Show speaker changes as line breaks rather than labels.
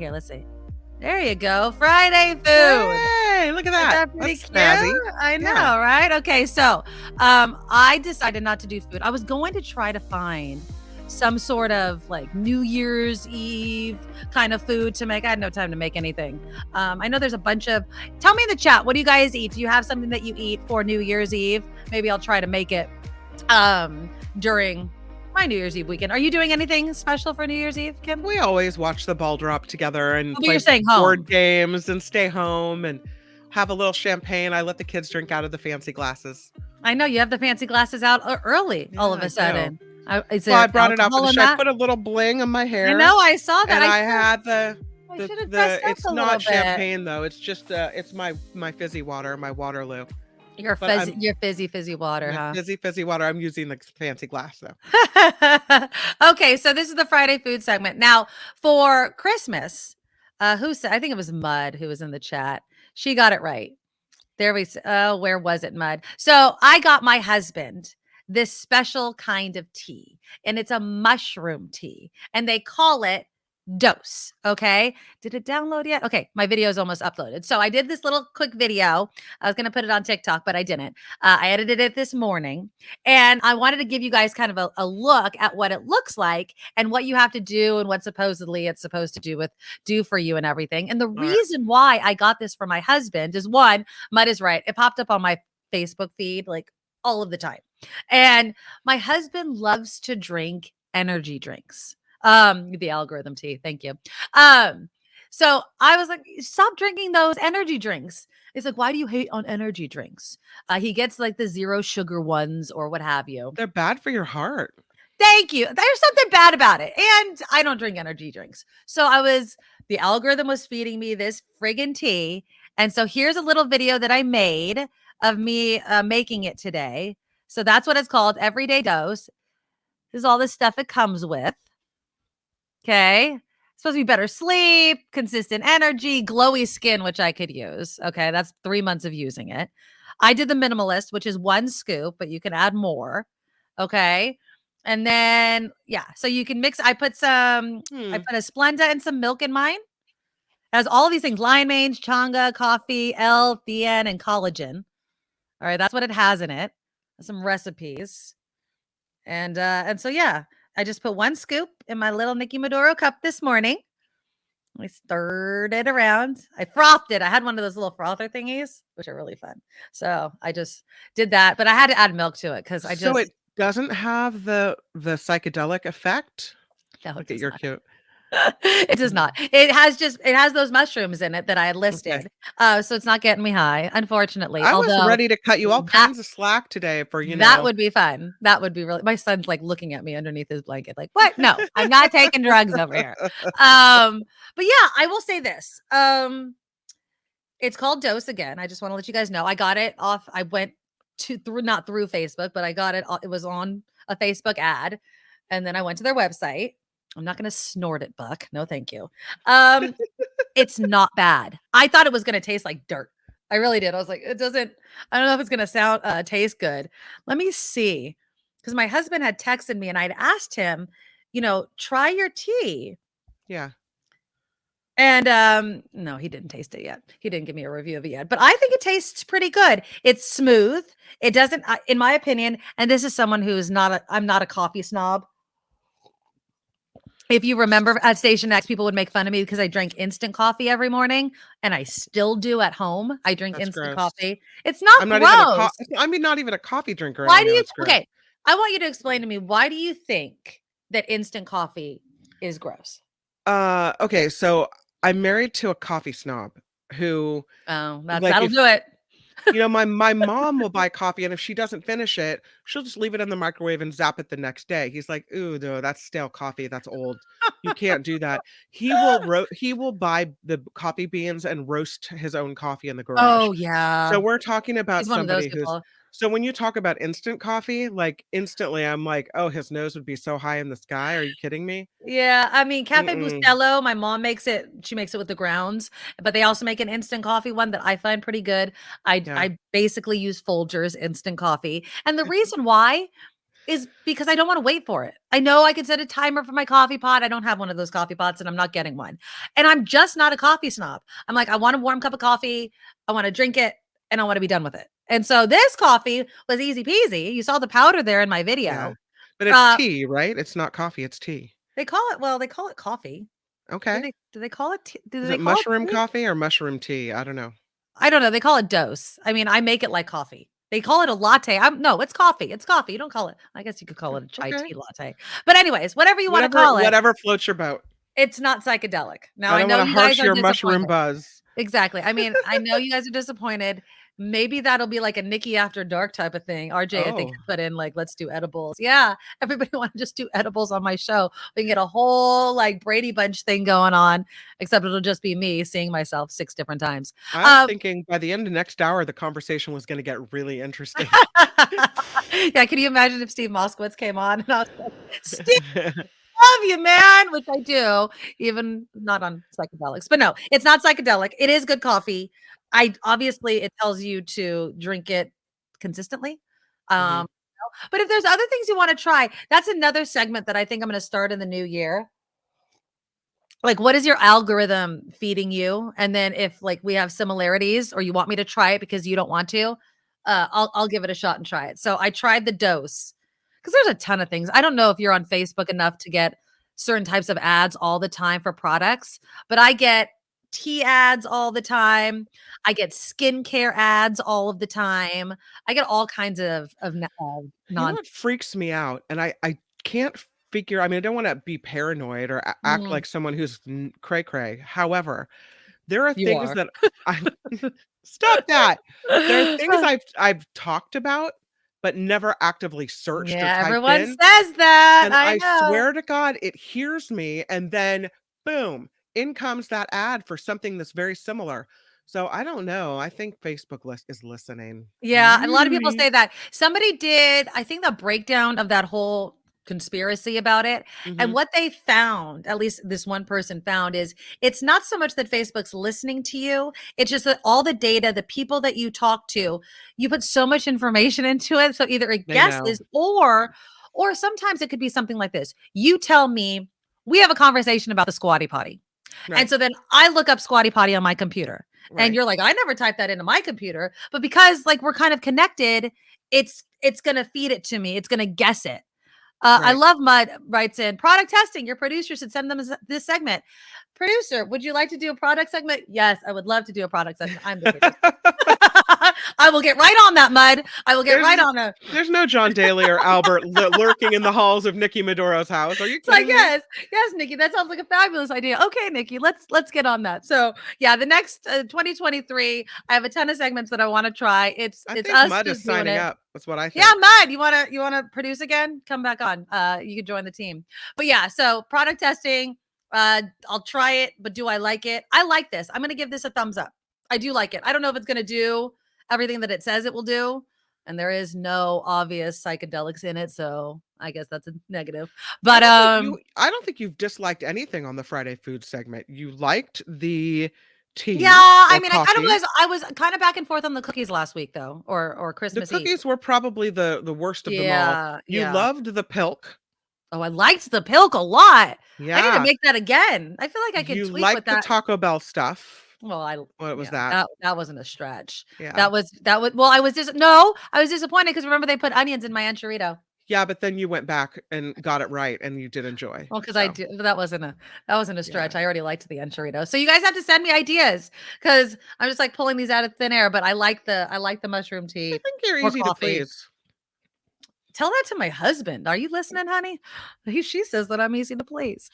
here. Let's see. There you go. Friday food.
Hey, look at that.
Is that pretty
That's
cute?
snazzy.
I know,
Yeah.
right? Okay, so I decided not to do food. I was going to try to find some sort of like New Year's Eve kind of food to make. I had no time to make anything. I know there's a bunch of, tell me in the chat, what do you guys eat? Do you have something that you eat for New Year's Eve? Maybe I'll try to make it during my New Year's Eve weekend. Are you doing anything special for New Year's Eve, Kim?
We always watch the ball drop together and
But
play
you're staying home.
board games and stay home and have a little champagne. I let the kids drink out of the fancy glasses.
I know you have the fancy glasses out early all of
Yeah,
a sudden. Is
Well,
there
I brought it out for
alcohol
the
in
show. I
that?
put a little bling on my hair.
I know, I saw that.
And I
should-
had
I should have dressed up
it's
a
not
little bit.
champagne though. It's just it's my fizzy water, my Waterloo.
Your fizzy water, huh?
Fizzy water. I'm using the fancy glass though.
Okay, so this is the Friday food segment. Now, for Christmas, who said, I think it was Mud who was in the chat. She got it right. There we oh, where was it, Mud? So I got my husband this special kind of tea, and it's a mushroom tea, and they call it Dose. Okay. Did it download yet? Okay. My video is almost uploaded. So I did this little quick video. I was going to put it on TikTok, but I didn't. I edited it this morning, and I wanted to give you guys kind of a look at what it looks like and what you have to do and what supposedly it's supposed to do for you and everything. And the reason why I got this for my husband is, one, Mud is right. It popped up on my Facebook feed like all of the time. And my husband loves to drink energy drinks. The algorithm tea. Thank you. So I was like, stop drinking those energy drinks. He's like, why do you hate on energy drinks? He gets like the 0 sugar ones or what have you.
They're bad for your heart.
Thank you. There's something bad about it. And I don't drink energy drinks. So the algorithm was feeding me this friggin' tea. And so here's a little video that I made of me making it today. So that's what it's called, Everyday Dose. This is all the stuff it comes with. Okay. Supposed to be better sleep, consistent energy, glowy skin, which I could use. Okay. That's 3 months of using it. I did the minimalist, which is 1 scoop, but you can add more. Okay. And then, yeah. So you can mix. I put a Splenda and some milk in mine. It has all of these things: limeade, changa, coffee, L-theanine, and collagen. All right. That's what it has in it. Some recipes. And so, yeah. I just put 1 scoop in my little Nikki Maduro cup this morning. I stirred it around. I frothed it. I had one of those little frother thingies, which are really fun. So I just did that, but I had to add milk to it because
So it doesn't have the psychedelic effect.
No,
look at your cute.
It does not. It has those mushrooms in it that I had listed. Okay. So it's not getting me high, unfortunately.
I was ready to cut you all kinds of slack today for,
That would be fun. That would be really, my son's like looking at me underneath his blanket, like, what? No, I'm not taking drugs over here. But yeah, I will say this. It's called Dose again. I just want to let you guys know. I got it off. I went not through Facebook, but I got it. It was on a Facebook ad. And then I went to their website. I'm not going to snort it, Buck. No, thank you. It's not bad. I thought it was going to taste like dirt. I really did. I was like, I don't know if it's going to taste good. Let me see. Because my husband had texted me and I'd asked him, try your tea.
Yeah.
And no, he didn't taste it yet. He didn't give me a review of it yet, but I think it tastes pretty good. It's smooth. It doesn't, in my opinion, and this is someone who is I'm not a coffee snob. If you remember at Station X, people would make fun of me because I drank instant coffee every morning, and I still do at home. I drink instant coffee. It's not gross.
Not even a coffee drinker.
Why do you? Okay, I want you to explain to me, why do you think that instant coffee is gross?
Okay, so I'm married to a coffee snob who.
Oh, that'll do it.
My mom will buy coffee, and if she doesn't finish it, she'll just leave it in the microwave and zap it the next day. He's like, "Ooh, no, that's stale coffee. That's old. You can't do that." He will buy the coffee beans and roast his own coffee in the garage.
Oh yeah.
So we're talking about somebody who's. So when you talk about instant coffee, like instantly, I'm like, oh, his nose would be so high in the sky. Are you kidding me?
Yeah, I mean, Cafe Bustelo, my mom makes it. She makes it with the grounds, but they also make an instant coffee one that I find pretty good. I basically use Folgers instant coffee, and the reason why is because I don't wanna wait for it. I know I can set a timer for my coffee pot. I don't have one of those coffee pots, and I'm not getting one. And I'm just not a coffee snob. I'm like, I want a warm cup of coffee, I wanna drink it, and I wanna be done with it. And so this coffee was easy peasy. You saw the powder there in my
Yeah.
video.
But it's
Uh,
tea, right? It's not coffee, it's tea.
they call it coffee.
Okay.
Do they call it tea? Do
Is
they
it
call it
mushroom
tea?
coffee or mushroom tea? I don't know.
I don't know. They call it dose. I mean, I make it like coffee. They call it a latte. No, it's coffee. It's coffee. You don't call it. I guess you could call it a chai
Okay.
tea latte. But anyways, whatever you want to
Whatever
call it,
whatever floats your boat.
it's not psychedelic. Now
I
I
don't
know
wanna
you guys
harsh
are
your mushroom
disappointed.
buzz.
Exactly. I mean, I know you guys are disappointed. Maybe that'll be like a Nikki after dark type of thing. RJ, I think,
Oh.
put in like, let's do edibles. Yeah. Everybody want to just do edibles on my show. We can get a whole like Brady Bunch thing going on, except it'll just be me seeing myself 6 different times.
I'm
Um,
thinking by the end of next hour, the conversation was gonna get really interesting.
yeah. Can you imagine if Steve Moskowitz came on and I was like, Steve, love you, man, which I do, even not on psychedelics. But no, it's not psychedelic. It is good coffee. I obviously it tells you to drink it consistently.
Mhm.
Um, but if there's other things you want to try, that's another segment that I think I'm going to start in the new year. Like, what is your algorithm feeding you? And then if like we have similarities or you want me to try it because you don't want to, I'll give it a shot and try it. So I tried the dose because there's a ton of things. I don't know if you're on Facebook enough to get certain types of ads all the time for products, but I get tea ads all the time. I get skincare ads all of the time. I get all kinds of
You know
non.
what freaks me out? And I can't figure I mean, I don't wanna be paranoid or act
Mm,
like someone who's cray cray. However, there are
you
things
are.
that I stop that. There are things I've talked about, but never actively searched or
Yeah,
typed
everyone
in,
says that.
and
I
I
know.
swear to God, it hears me, and then boom, in comes that ad for something that's very similar. So I don't know. I think Facebook is listening.
Yeah, and a lot of people say that. Somebody did, I think, the breakdown of that whole conspiracy about it. And
Mhm.
what they found, at least this one person found, is it's not so much that Facebook's listening to you, it's just that all the data, the people that you talk to, you put so much information into it. So either it
They know.
guesses or sometimes it could be something like this. You tell me, we have a conversation about the squatty potty. And
Right.
so then I look up squatty potty on my computer. And
Right.
you're like, I never typed that into my computer. But because like we're kind of connected, it's gonna feed it to me. It's gonna guess it. I
Right.
love Mud writes in product testing. Your producer should send them this segment. Producer, would you like to do a product segment? Yes, I would love to do a product segment. I'm the producer. I will get right on that, Mud. I will get
There's
right on it.
there's no John Daly or Albert lurking in the halls of Nikki Maduro's house. Are you
It's like,
kidding me?
yes, Nikki, that sounds like a fabulous idea. Okay, Nikki, let's get on that. So yeah, the next 2023, I have a ton of segments that I want to try.
I
It's
think
us
Mud is
just doing
signing
it.
up. That's what I
Yeah,
think.
Mud, you wanna produce again? Come back on. You can join the team. But yeah, so product testing. I'll try it, but do I like it? I like this. I'm gonna give this a thumbs up. I do like it. I don't know if it's gonna do everything that it says it will do, and there is no obvious psychedelics in it, so I guess that's a negative. But
I don't think you've disliked anything on the Friday food segment. You liked the
yeah,
tea
I
or
mean,
coffee.
I was kind of back and forth on the cookies last week though, or
The
Christmas Eve.
cookies were probably the worst of them all.
Yeah,
You
yeah.
loved the pilk.
Oh, I liked the pilk a lot. I need to
Yeah.
make that again. I feel like I could
You
tweak with
liked the
that.
Taco Bell stuff.
Well,
What was
yeah,
that?
that wasn't a stretch.
Yeah.
That was well, I was just no, I was disappointed because remember they put onions in my enchilada.
Yeah, but then you went back and got it right and you did enjoy.
Well, because I
So,
do that wasn't a
yeah.
stretch. I already liked the enchilada. So you guys have to send me ideas because I'm just like pulling these out of thin air. But I like the mushroom
I
tea
think you're
or
easy to
coffee.
please.
Tell that to my husband. Are you listening, honey? She says that I'm easy to please.